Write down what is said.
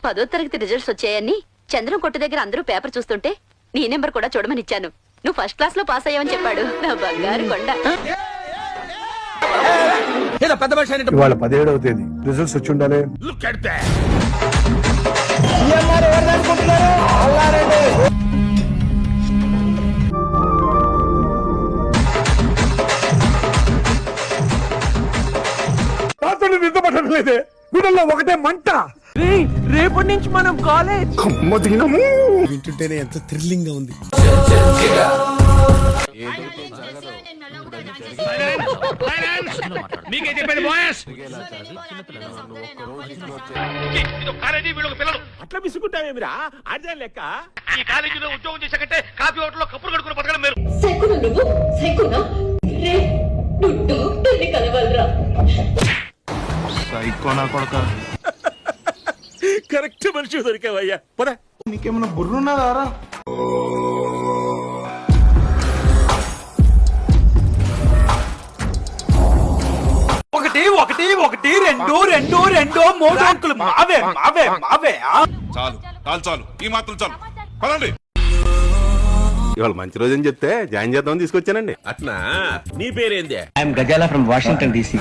10వ తరగతి రిజల్ట్స్ వచ్చాయని చంద్రం కొట్టు దగ్గర అందరూ పేపర్ చూస్తుంటే నీ నెంబర్ కూడా చూడమని ఇచ్చాను. నువ్వు ఫస్ట్ క్లాస్ లో పాస్ అయ్యావని చెప్పాడు. నా బంగారు కొండ. ఇవాళ 17వ తేదీ రిజల్ట్స్ వచ్చి ఉండాలి. నిద్రపట్టలేదే, గుడల్లో ఒకటే మంట. రేపటి నుంచి మనం కాలేజ్. వింటుంటేనే ఎంత థ్రిల్లింగ్ గా ఉంది. అట్లా విసుకుంటావేమిరా? అదే లెక్క. ఈ కాలేజీలో ఉద్యోగం చేసాకంటే కాఫీ హోటల్లో కప్పులు కడుకుని బతకడం మీరు. కరెక్ట్ మనిషి దొరికావయ్యా. పద. నీకేమన్నా బుర్రున్నదారా? ఒకటి ఒకటి ఒకటి రెండు రెండు రెండు 3 అంకులు మావే మావే మావే. చాలు చాలు చాలు, ఈ మాత్రం చాలు. పదండి. ఇవాళ మంచి రోజు అని చెప్తే జాయిన్ చేద్దామని తీసుకొచ్చానండి. అట్నా? నీ పేరేంది? I'm Ghazala from Washington DC.